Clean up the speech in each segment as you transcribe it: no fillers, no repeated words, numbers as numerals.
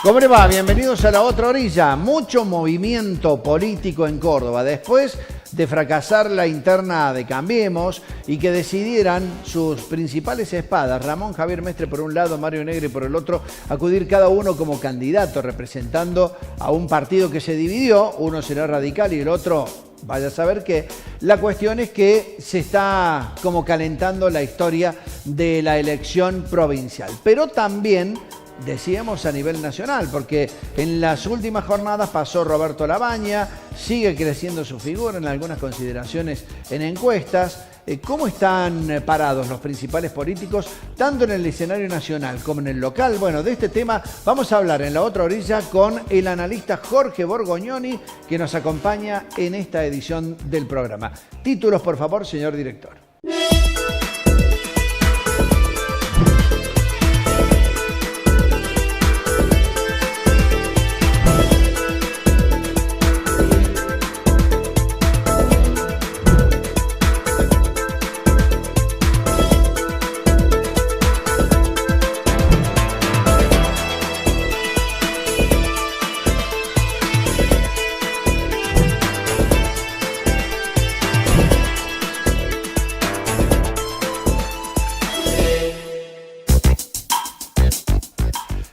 ¿Cómo le va? Bienvenidos a La Otra Orilla. Mucho movimiento político en Córdoba. Después de fracasar la interna de Cambiemos y que decidieran sus principales espadas, Ramón Javier Mestre por un lado, Mario Negri por el otro, acudir cada uno como candidato representando a un partido que se dividió. Uno será radical y el otro, vaya a saber qué. La cuestión es que se está como calentando la historia de la elección provincial, pero también decíamos a nivel nacional, porque en las últimas jornadas pasó Roberto Labaña, sigue creciendo su figura en algunas consideraciones en encuestas. ¿Cómo están parados los principales políticos, tanto en el escenario nacional como en el local? Bueno, de este tema vamos a hablar en La Otra Orilla con el analista Jorge Borgognoni, que nos acompaña en esta edición del programa. Títulos, por favor, señor director.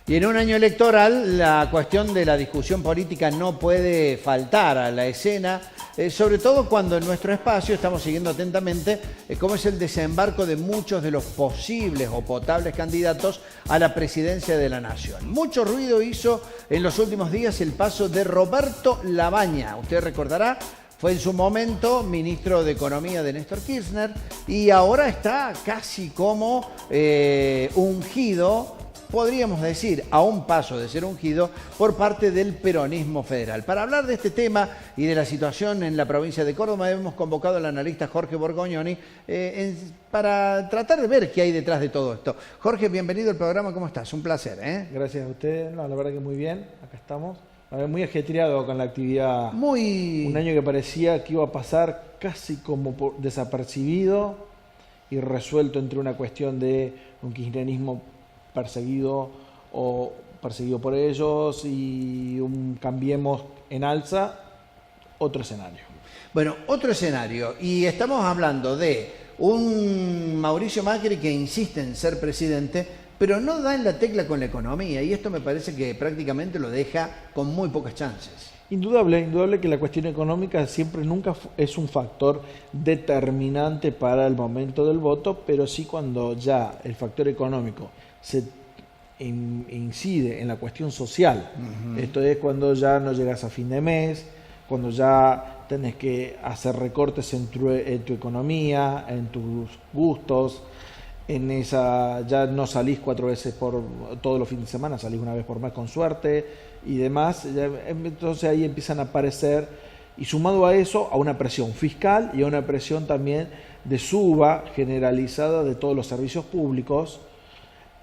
Y en un año electoral, la cuestión de la discusión política no puede faltar a la escena, sobre todo cuando en nuestro espacio estamos siguiendo atentamente cómo es el desembarco de muchos de los posibles o potables candidatos a la presidencia de la Nación. Mucho ruido hizo en los últimos días el paso de Roberto Labaña. Usted recordará, fue en su momento ministro de Economía de Néstor Kirchner y ahora está casi como ungido, podríamos decir, a un paso de ser ungido por parte del peronismo federal. Para hablar de este tema y de la situación en la provincia de Córdoba, hemos convocado al analista Jorge Borgognoni para tratar de ver qué hay detrás de todo esto. Jorge, bienvenido al programa, ¿cómo estás? Un placer, ¿eh? Gracias a usted, no, la verdad que muy bien, acá estamos. Muy ajetreado con la actividad. Un año que parecía que iba a pasar casi como desapercibido y resuelto entre una cuestión de un kirchnerismo perseguido por ellos y un Cambiemos en alza, otro escenario. Bueno, otro escenario, y estamos hablando de un Mauricio Macri que insiste en ser presidente, pero no da en la tecla con la economía, y esto me parece que prácticamente lo deja con muy pocas chances. Indudable que la cuestión económica nunca es un factor determinante para el momento del voto, pero sí cuando ya el factor económico se incide en la cuestión social. Esto es cuando ya no llegas a fin de mes, cuando ya tenés que hacer recortes en tu economía, en tus gustos, ya no salís 4 veces por todos los fines de semana, salís una vez por mes con suerte y demás. Entonces ahí empiezan a aparecer, y sumado a eso, a una presión fiscal y a una presión también de suba generalizada de todos los servicios públicos.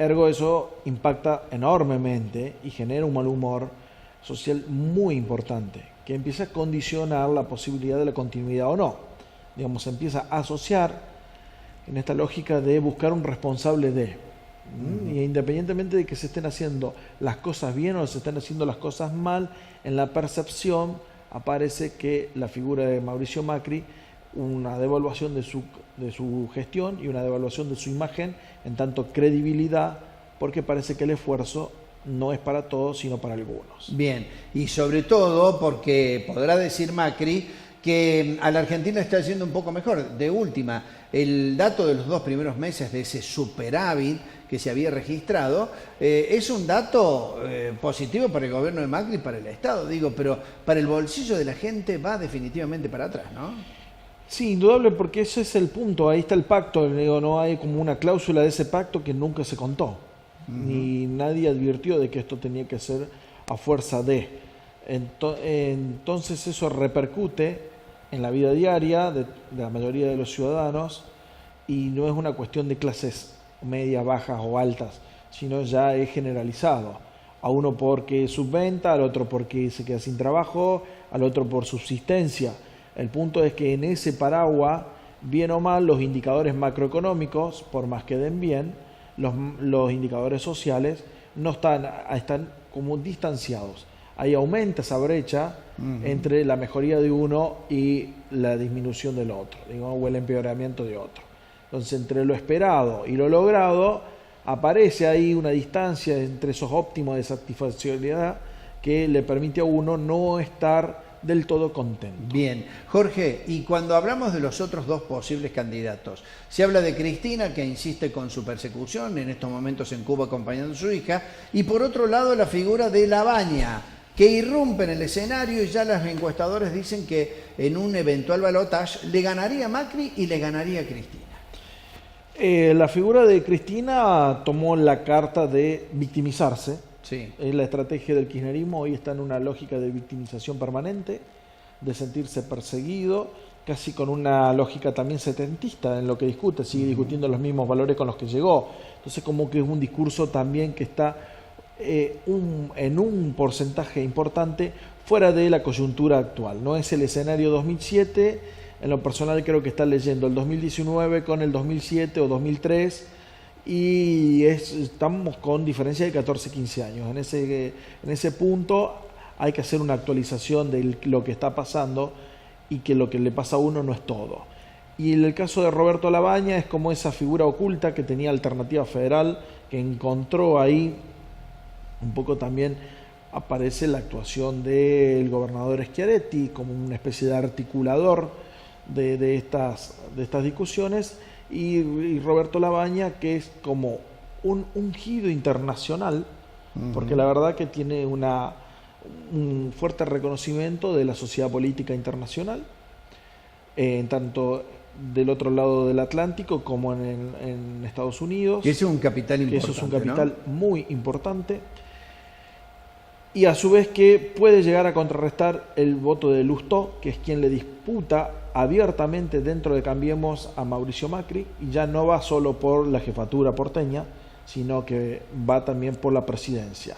Ergo, eso impacta enormemente y genera un mal humor social muy importante, que empieza a condicionar la posibilidad de la continuidad o no. Digamos, se empieza a asociar en esta lógica de buscar un responsable de. Y independientemente de que se estén haciendo las cosas bien o se estén haciendo las cosas mal, en la percepción aparece que la figura de Mauricio Macri, una devaluación de su gestión y una devaluación de su imagen en tanto credibilidad, porque parece que el esfuerzo no es para todos, sino para algunos. Bien, y sobre todo porque podrá decir Macri que a la Argentina está yendo un poco mejor. De última, el dato de los 2 primeros meses de ese superávit que se había registrado es un dato positivo para el gobierno de Macri y para el Estado, digo, pero para el bolsillo de la gente va definitivamente para atrás, ¿no? Sí, indudable, porque ese es el punto, ahí está el pacto, digo, no hay como una cláusula de ese pacto que nunca se contó, ni nadie advirtió de que esto tenía que ser a fuerza de. Entonces eso repercute en la vida diaria de la mayoría de los ciudadanos, y no es una cuestión de clases medias, bajas o altas, sino ya es generalizado. A uno porque subventa, al otro porque se queda sin trabajo, al otro por subsistencia. El punto es que en ese paraguas, bien o mal, los indicadores macroeconómicos, por más que den bien, los indicadores sociales no están como distanciados. Ahí aumenta esa brecha entre la mejoría de uno y la disminución del otro, digamos, o el empeoramiento de otro. Entonces, entre lo esperado y lo logrado, aparece ahí una distancia entre esos óptimos de satisfaccionalidad que le permite a uno no estar del todo contento. Bien, Jorge, y cuando hablamos de los otros dos posibles candidatos, se habla de Cristina, que insiste con su persecución, en estos momentos en Cuba acompañando a su hija, y por otro lado la figura de Labaña, que irrumpe en el escenario, y ya los encuestadores dicen que en un eventual balotaje le ganaría Macri y le ganaría Cristina. La figura de Cristina tomó la carta de victimizarse. Sí. La estrategia del kirchnerismo hoy está en una lógica de victimización permanente, de sentirse perseguido, casi con una lógica también setentista en lo que discute, sigue discutiendo los mismos valores con los que llegó. Entonces, como que es un discurso también que está en un porcentaje importante fuera de la coyuntura actual. No es el escenario 2007, en lo personal creo que está leyendo el 2019 con el 2007 o 2003, y estamos con diferencia de 14, 15 años. En ese punto hay que hacer una actualización de lo que está pasando, y que lo que le pasa a uno no es todo. Y en el caso de Roberto Labaña es como esa figura oculta que tenía Alternativa Federal, que encontró ahí un poco. También aparece la actuación del gobernador Schiaretti como una especie de articulador de estas discusiones, y Roberto Labaña, que es como un ungido internacional, porque la verdad que tiene un fuerte reconocimiento de la sociedad política internacional, tanto del otro lado del Atlántico como en Estados Unidos. Que eso es un capital importante. Eso es un capital, ¿no?, muy importante. Y a su vez que puede llegar a contrarrestar el voto de Lustó, que es quien le disputa abiertamente dentro de Cambiemos a Mauricio Macri, y ya no va solo por la jefatura porteña, sino que va también por la presidencia.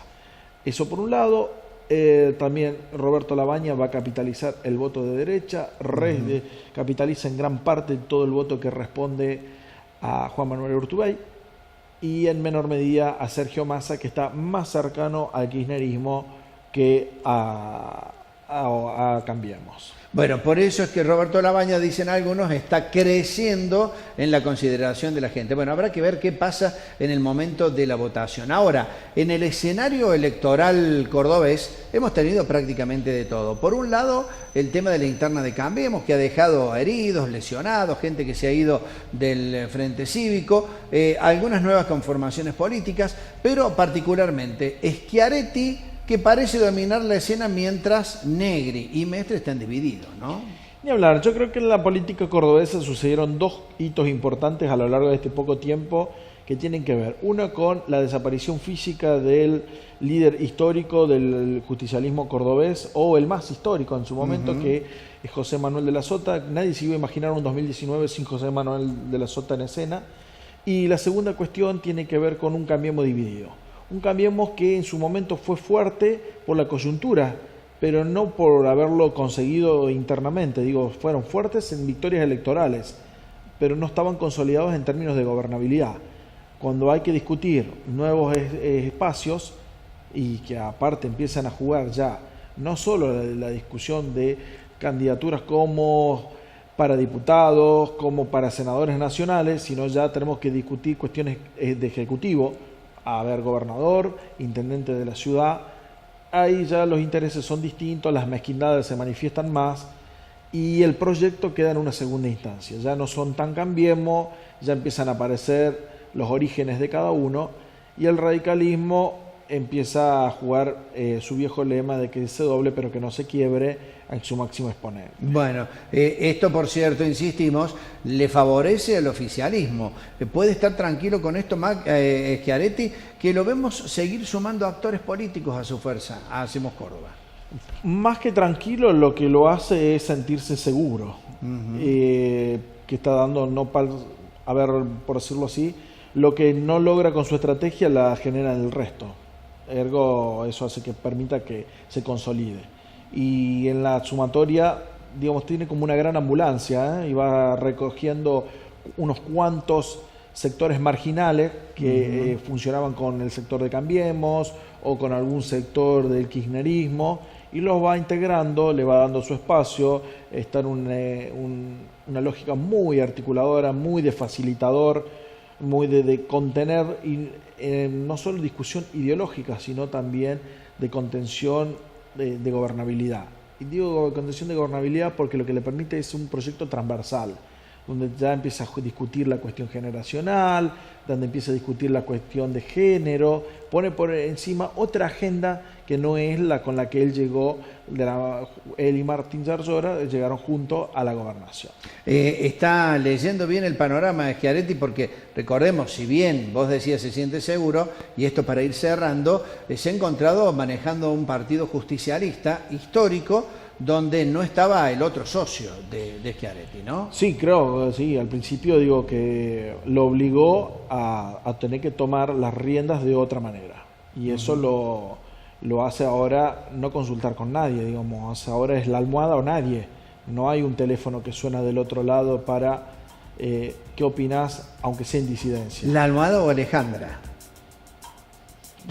Eso por un lado. También Roberto Labaña va a capitalizar el voto de derecha, capitaliza en gran parte todo el voto que responde a Juan Manuel Urtubey, y en menor medida a Sergio Massa, que está más cercano al kirchnerismo que a Cambiemos. Bueno, por eso es que Roberto Labaña, dicen algunos, está creciendo en la consideración de la gente. Bueno, habrá que ver qué pasa en el momento de la votación. Ahora, en el escenario electoral cordobés hemos tenido prácticamente de todo. Por un lado, el tema de la interna de Cambiemos, que ha dejado heridos, lesionados, gente que se ha ido del Frente Cívico, algunas nuevas conformaciones políticas, pero particularmente Schiaretti, que parece dominar la escena, mientras Negri y Mestre están divididos, ¿no? Ni hablar. Yo creo que en la política cordobesa sucedieron dos hitos importantes a lo largo de este poco tiempo que tienen que ver. Uno con la desaparición física del líder histórico del justicialismo cordobés, o el más histórico en su momento, que es José Manuel de la Sota. Nadie se iba a imaginar un 2019 sin José Manuel de la Sota en escena. Y la segunda cuestión tiene que ver con un Cambiemos dividido. Un Cambiemos que en su momento fue fuerte por la coyuntura, pero no por haberlo conseguido internamente. Digo, fueron fuertes en victorias electorales, pero no estaban consolidados en términos de gobernabilidad. Cuando hay que discutir nuevos espacios, y que aparte empiezan a jugar ya no solo la discusión de candidaturas como para diputados, como para senadores nacionales, sino ya tenemos que discutir cuestiones de ejecutivo, a ver, gobernador, intendente de la ciudad. Ahí ya los intereses son distintos, las mezquindades se manifiestan más, y el proyecto queda en una segunda instancia. Ya no son tan Cambiemos, ya empiezan a aparecer los orígenes de cada uno, y el radicalismo empieza a jugar su viejo lema de que se doble pero que no se quiebre en su máximo exponente. Bueno, esto, por cierto, insistimos, le favorece al oficialismo. Puede estar tranquilo con esto Schiaretti, que lo vemos seguir sumando actores políticos a su fuerza, a Hacemos Córdoba. Más que tranquilo, lo que lo hace es sentirse seguro, que está dando, a ver, por decirlo así, lo que no logra con su estrategia la genera en el resto. Ergo, eso hace que permita que se consolide. Y en la sumatoria, digamos, tiene como una gran ambulancia, y va recogiendo unos cuantos sectores marginales que funcionaban con el sector de Cambiemos o con algún sector del kirchnerismo, y los va integrando, le va dando su espacio, está en una lógica muy articuladora, muy de facilitador, muy de contener, no solo discusión ideológica, sino también de contención de gobernabilidad. Y digo contención de gobernabilidad porque lo que le permite es un proyecto transversal, donde ya empieza a discutir la cuestión generacional, donde empieza a discutir la cuestión de género, pone por encima otra agenda que no es la con la que él llegó, él y Martín Yarlora llegaron juntos a la gobernación. Está leyendo bien el panorama de Schiaretti porque recordemos, si bien vos decías se siente seguro, y esto para ir cerrando, se ha encontrado manejando un partido justicialista histórico, donde no estaba el otro socio de Schiaretti, ¿no? Sí, creo, sí. Al principio digo que lo obligó a tener que tomar las riendas de otra manera. Y eso lo hace ahora no consultar con nadie, digamos. Ahora es la almohada o nadie. No hay un teléfono que suena del otro lado para ¿qué opinás, aunque sea en disidencia? ¿La almohada o Alejandra?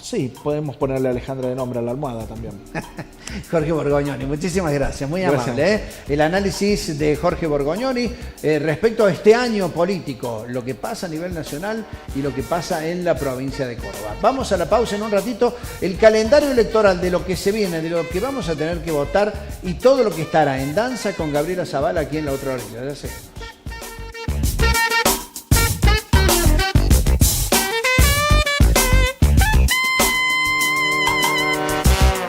Sí, podemos ponerle a Alejandra de nombre a la almohada también. Jorge Borgognoni, muchísimas gracias, muy amable. El análisis de Jorge Borgognoni respecto a este año político, lo que pasa a nivel nacional y lo que pasa en la provincia de Córdoba. Vamos a la pausa en un ratito, el calendario electoral de lo que se viene, de lo que vamos a tener que votar y todo lo que estará en danza con Gabriela Zavala aquí en La Otra Orilla. Ya seguimos.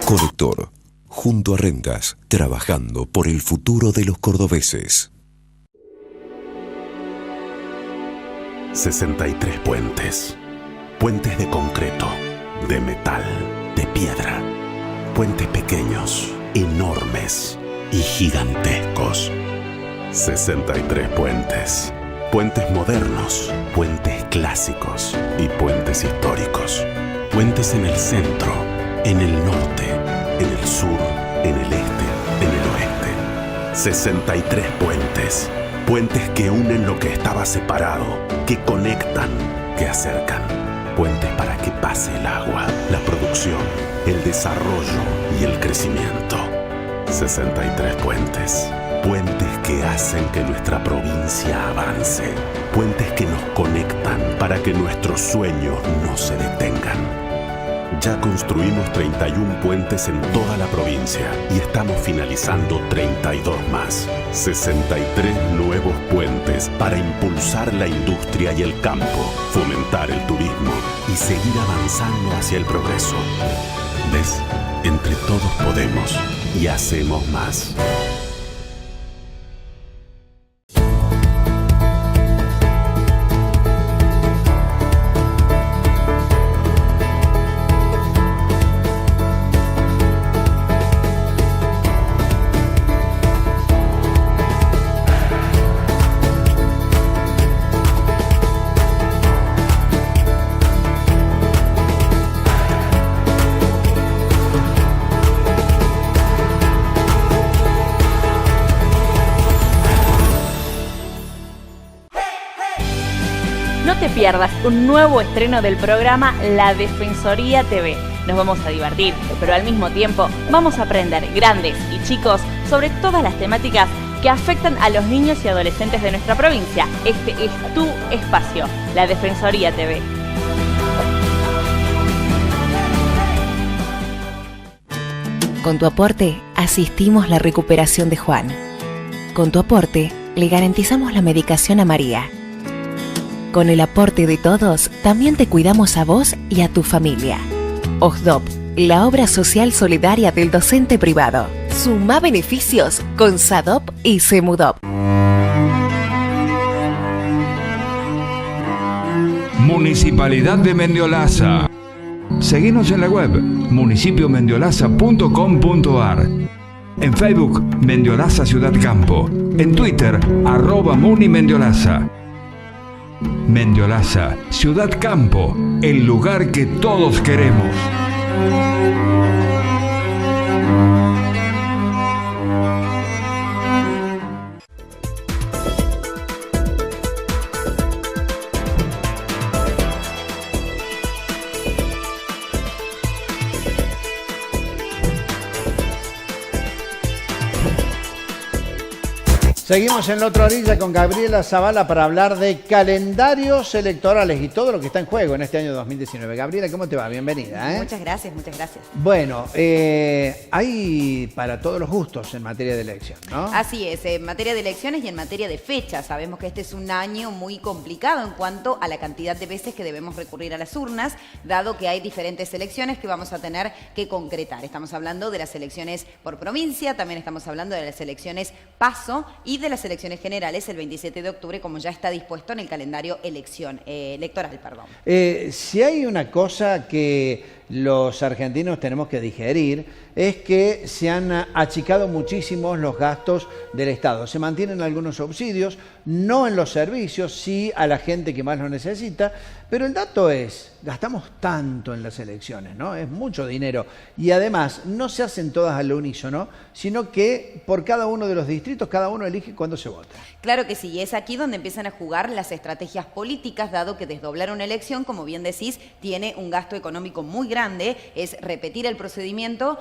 Conector, junto a Rengas, trabajando por el futuro de los cordobeses. 63 puentes. Puentes de concreto, de metal, de piedra. Puentes pequeños, enormes y gigantescos. 63 puentes. Puentes modernos, puentes clásicos y puentes históricos. Puentes en el centro, en el norte, en el sur, en el este, en el oeste. 63 puentes. Puentes que unen lo que estaba separado, que conectan, que acercan. Puentes para que pase el agua, la producción, el desarrollo y el crecimiento. 63 puentes. Puentes que hacen que nuestra provincia avance. Puentes que nos conectan para que nuestros sueños no se detengan. Ya construimos 31 puentes en toda la provincia y estamos finalizando 32 más. 63 nuevos puentes para impulsar la industria y el campo, fomentar el turismo y seguir avanzando hacia el progreso. ¿Ves? Entre todos podemos y hacemos más. Pierdas un nuevo estreno del programa La Defensoría TV. Nos vamos a divertir, pero al mismo tiempo vamos a aprender, grandes y chicos, sobre todas las temáticas que afectan a los niños y adolescentes de nuestra provincia. Este es tu espacio, La Defensoría TV. Con tu aporte, asistimos la recuperación de Juan. Con tu aporte, le garantizamos la medicación a María. Con el aporte de todos, también te cuidamos a vos y a tu familia. OSDOP, la obra social solidaria del docente privado. Suma beneficios con SADOP y SEMUDOP. Municipalidad de Mendiolaza. Seguinos en la web municipiomendiolaza.com.ar. En Facebook, Mendiolaza Ciudad Campo. En Twitter, @MuniMendiolaza. Mendiolaza, Ciudad Campo, el lugar que todos queremos. Seguimos en la otra orilla con Gabriela Zavala para hablar de calendarios electorales y todo lo que está en juego en este año 2019. Gabriela, ¿cómo te va? Bienvenida. Muchas gracias, muchas gracias. Bueno, hay para todos los gustos en materia de elección, ¿no? Así es, en materia de elecciones y en materia de fechas. Sabemos que este es un año muy complicado en cuanto a la cantidad de veces que debemos recurrir a las urnas, dado que hay diferentes elecciones que vamos a tener que concretar. Estamos hablando de las elecciones por provincia, también estamos hablando de las elecciones PASO y de las elecciones generales el 27 de octubre, como ya está dispuesto en el calendario electoral. Si hay una cosa que los argentinos tenemos que digerir, es que se han achicado muchísimo los gastos del Estado. Se mantienen algunos subsidios, no en los servicios, sí a la gente que más lo necesita, pero el dato es, gastamos tanto en las elecciones, ¿no? Es mucho dinero. Y además, no se hacen todas al unísono, sino que por cada uno de los distritos, cada uno elige cuándo se vota. Claro que sí, y es aquí donde empiezan a jugar las estrategias políticas, dado que desdoblar una elección, como bien decís, tiene un gasto económico muy grande, es repetir el procedimiento,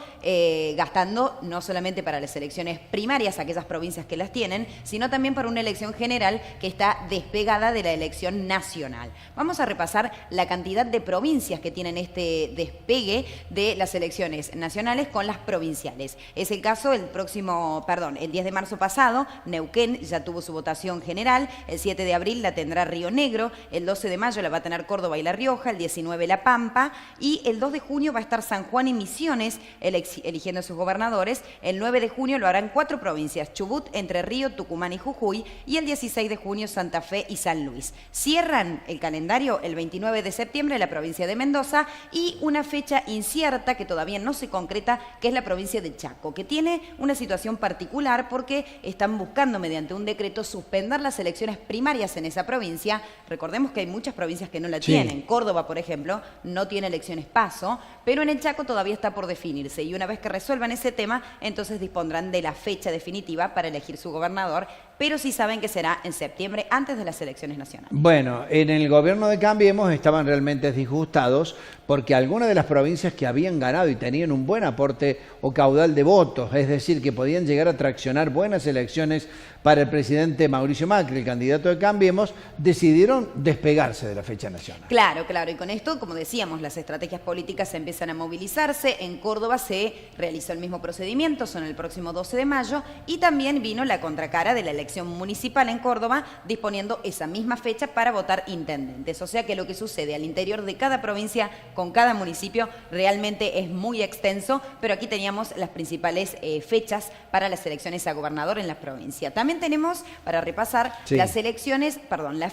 gastando no solamente para las elecciones primarias, aquellas provincias que las tienen, sino también para una elección general que está despegada de la elección nacional. Vamos a repasar la cantidad de provincias que tienen este despegue de las elecciones nacionales con las provinciales. Es el caso el 10 de marzo pasado, Neuquén ya tuvo su votación general, el 7 de abril la tendrá Río Negro, el 12 de mayo la va a tener Córdoba y La Rioja, el 19 La Pampa y el 2 de junio va a estar San Juan y Misiones eligiendo sus gobernadores, el 9 de junio lo harán 4 provincias, Chubut, Entre Ríos, Tucumán y Jujuy, y el 16 de junio Santa Fe y San Luis. Cierran el calendario el 29 de septiembre la provincia de Mendoza y una fecha incierta que todavía no se concreta, que es la provincia de Chaco, que tiene una situación particular porque están buscando mediante un decreto suspender las elecciones primarias en esa provincia. Recordemos que hay muchas provincias que no la tienen. Córdoba, por ejemplo, no tiene elecciones PASO, pero en el Chaco todavía está por definirse y una vez que resuelvan ese tema, entonces dispondrán de la fecha definitiva para elegir su gobernador, pero sí saben que será en septiembre antes de las elecciones nacionales. Bueno, en el gobierno de Cambiemos estaban realmente disgustados porque algunas de las provincias que habían ganado y tenían un buen aporte o caudal de votos, es decir, que podían llegar a traccionar buenas elecciones para el presidente Mauricio Macri, el candidato de Cambiemos, decidieron despegarse de la fecha nacional. Claro, y con esto, como decíamos, las estrategias políticas se empiezan a movilizarse. En Córdoba se realizó el mismo procedimiento, son el próximo 12 de mayo, y también vino la contracara de la elección municipal en Córdoba, disponiendo esa misma fecha para votar intendentes. O sea que lo que sucede al interior de cada provincia, con cada municipio, realmente es muy extenso, pero aquí teníamos las principales fechas para las elecciones a gobernador en la provincia. También tenemos, para repasar, las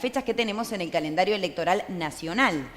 fechas que tenemos en el calendario electoral nacional.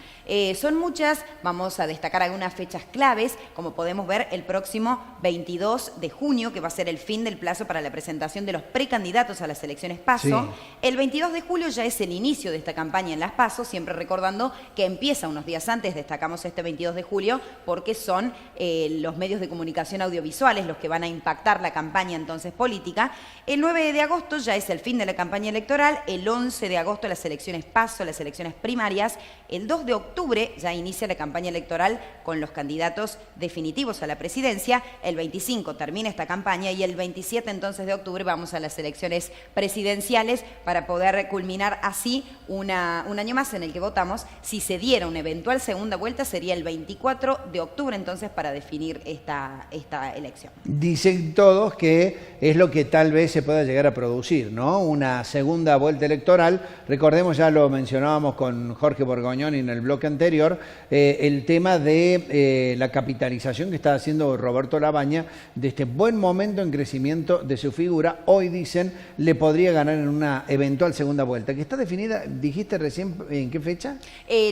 Son muchas, vamos a destacar algunas fechas claves, como podemos ver el próximo 22 de junio, que va a ser el fin del plazo para la presentación de los precandidatos a las elecciones PASO. El 22 de julio ya es el inicio de esta campaña en las PASO, siempre recordando que empieza unos días antes, destacamos este 22 de julio, porque son los medios de comunicación audiovisuales los que van a impactar la campaña entonces política. El 9 de agosto ya es el fin de la campaña electoral, el 11 de agosto las elecciones PASO, las elecciones primarias, el 2 de octubre ya inicia la campaña electoral con los candidatos definitivos a la presidencia, el 25 termina esta campaña y el 27 entonces de octubre vamos a las elecciones presidenciales para poder culminar así un año más en el que votamos. Si se diera una eventual segunda vuelta sería el 24 de octubre entonces para definir esta elección. Dicen todos que es lo que tal vez se pueda llegar a producir, ¿no? Una segunda vuelta electoral. Recordemos, ya lo mencionábamos con Jorge Borgoñoni en el bloque anterior, el tema de la capitalización que está haciendo Roberto Labaña, de este buen momento en crecimiento de su figura. Hoy dicen le podría ganar en una eventual segunda vuelta, que está definida, dijiste recién, ¿en qué fecha?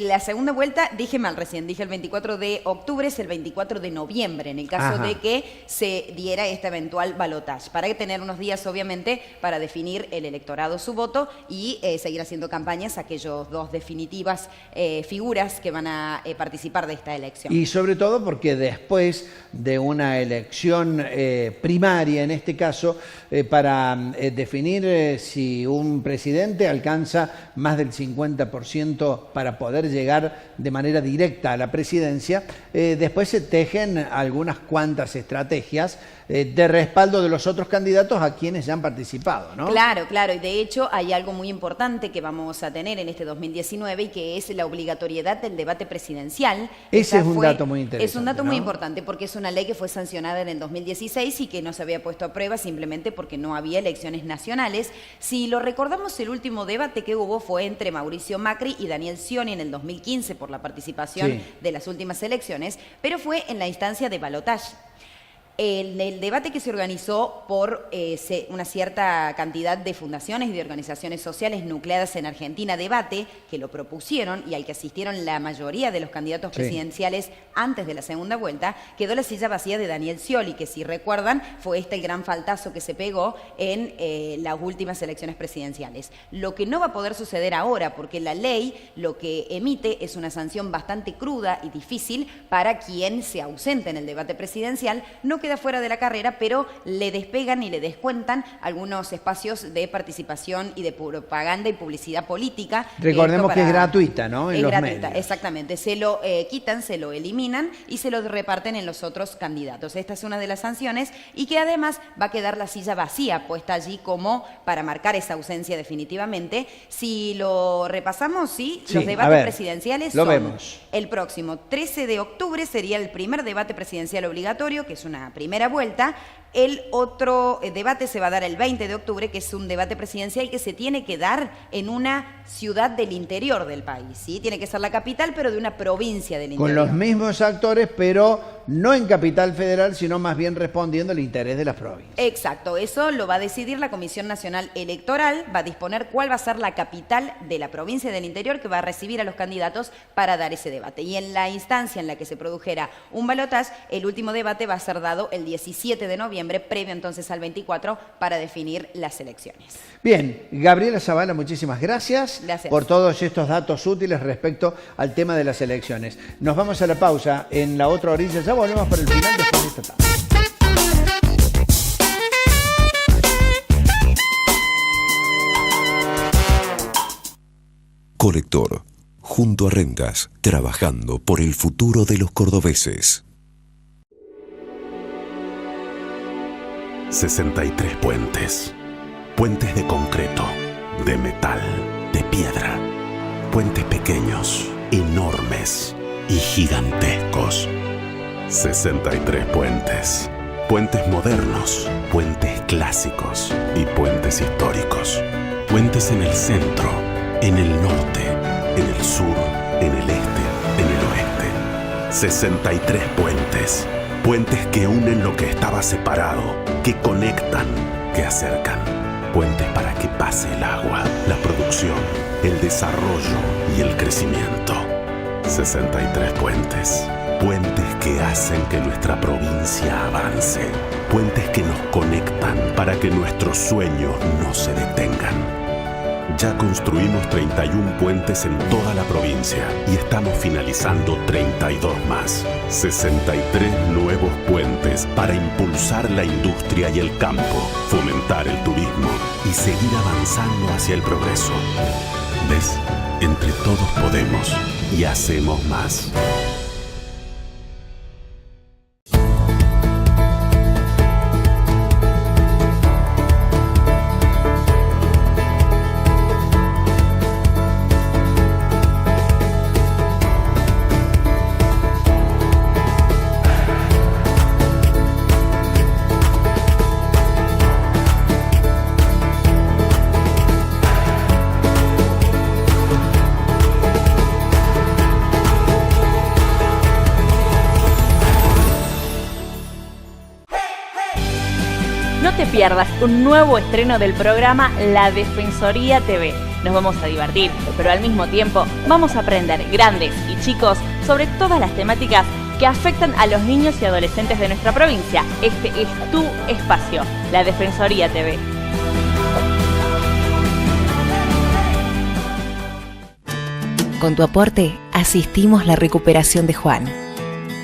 La segunda vuelta, dije mal recién, dije el 24 de octubre, es el 24 de noviembre, en el caso de que se diera esta eventual balotaje, para tener unos días obviamente para definir el electorado su voto y seguir haciendo campañas aquellos dos definitivas figuras figuras que van a participar de esta elección. Y sobre todo porque después de una elección primaria, en este caso, para definir si un presidente alcanza más del 50% para poder llegar de manera directa a la presidencia, después se tejen algunas cuantas estrategias de respaldo de los otros candidatos a quienes ya han participado, ¿no? Claro, claro, y de hecho hay algo muy importante que vamos a tener en este 2019 y que es la obligatoriedad del debate presidencial. Ese es un dato muy interesante. Es un dato ¿no? muy importante porque es una ley que fue sancionada en el 2016 y que no se había puesto a prueba simplemente porque no había elecciones nacionales. Si lo recordamos, el último debate que hubo fue entre Mauricio Macri y Daniel Scioni en el 2015 por la participación de las últimas elecciones, pero fue en la instancia de balotaje. El debate que se organizó por una cierta cantidad de fundaciones y de organizaciones sociales nucleadas en Argentina, debate que lo propusieron y al que asistieron la mayoría de los candidatos presidenciales antes de la segunda vuelta, quedó la silla vacía de Daniel Scioli, que si recuerdan fue el gran faltazo que se pegó en las últimas elecciones presidenciales. Lo que no va a poder suceder ahora, porque la ley lo que emite es una sanción bastante cruda y difícil para quien se ausente en el debate presidencial, no queda fuera de la carrera, pero le despegan y le descuentan algunos espacios de participación y de propaganda y publicidad política. Recordemos que es gratuita, ¿no? Es gratuita, exactamente. Se lo quitan, se lo eliminan y se lo reparten en los otros candidatos. Esta es una de las sanciones y que además va a quedar la silla vacía, puesta allí como para marcar esa ausencia definitivamente. Si lo repasamos, los debates presidenciales son el próximo 13 de octubre, sería el primer debate presidencial obligatorio, que es una primera vuelta. El otro debate se va a dar el 20 de octubre, que es un debate presidencial que se tiene que dar en una ciudad del interior del país, ¿sí? Tiene que ser la capital, pero de una provincia del interior. Con los mismos actores, pero no en capital federal, sino más bien respondiendo al interés de las provincias. Exacto, eso lo va a decidir la Comisión Nacional Electoral, va a disponer cuál va a ser la capital de la provincia del interior que va a recibir a los candidatos para dar ese debate. Y en la instancia en la que se produjera un balotaje, el último debate va a ser dado el 17 de noviembre, previo entonces al 24, para definir las elecciones. Bien, Gabriela Zavala, muchísimas gracias por todos estos datos útiles respecto al tema de las elecciones. Nos vamos a la pausa en la otra orilla, ya volvemos para el final después de esta tarde. Colector, junto a Rengas, trabajando por el futuro de los cordobeses. 63 puentes. Puentes de concreto, de metal, de piedra. Puentes pequeños, enormes y gigantescos. 63 puentes. Puentes modernos, puentes clásicos y puentes históricos. Puentes en el centro, en el norte, en el sur, en el este, en el oeste. 63 puentes. Puentes que unen lo que estaba separado, que conectan, que acercan. Puentes para que pase el agua, la producción, el desarrollo y el crecimiento. 63 puentes. Puentes que hacen que nuestra provincia avance. Puentes que nos conectan para que nuestros sueños no se detengan. Ya construimos 31 puentes en toda la provincia y estamos finalizando 32 más. 63 nuevos puentes para impulsar la industria y el campo, fomentar el turismo y seguir avanzando hacia el progreso. ¿Ves? Entre todos podemos y hacemos más. No te pierdas un nuevo estreno del programa La Defensoría TV. Nos vamos a divertir, pero al mismo tiempo vamos a aprender, grandes y chicos, sobre todas las temáticas que afectan a los niños y adolescentes de nuestra provincia. Este es tu espacio, La Defensoría TV. Con tu aporte, asistimos la recuperación de Juan.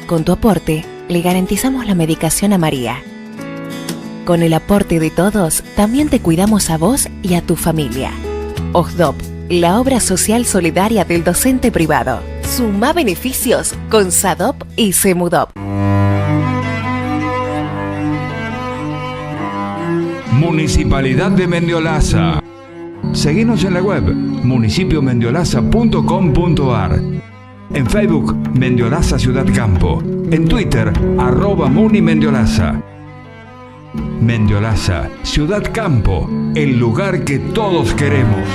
Con tu aporte, le garantizamos la medicación a María. Con el aporte de todos, también te cuidamos a vos y a tu familia. OSDOP, la obra social solidaria del docente privado. Suma beneficios con SADOP y SEMUDOP. Municipalidad de Mendiolaza. Seguinos en la web municipiomendiolaza.com.ar. En Facebook, Mendiolaza Ciudad Campo. En Twitter, @MuniMendiolaza. Mendiolaza, Ciudad Campo, el lugar que todos queremos.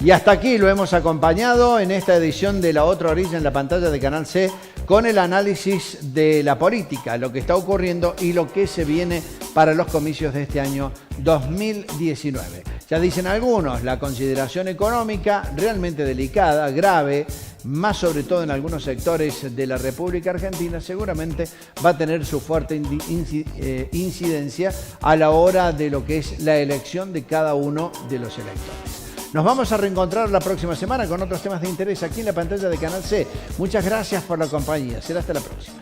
Y hasta aquí lo hemos acompañado en esta edición de La Otra Orilla en la pantalla de Canal C con el análisis de la política, lo que está ocurriendo y lo que se viene para los comicios de este año 2019. Ya dicen algunos, la consideración económica realmente delicada, grave, más sobre todo en algunos sectores de la República Argentina, seguramente va a tener su fuerte incidencia a la hora de lo que es la elección de cada uno de los electores. Nos vamos a reencontrar la próxima semana con otros temas de interés aquí en la pantalla de Canal C. Muchas gracias por la compañía. Será hasta la próxima.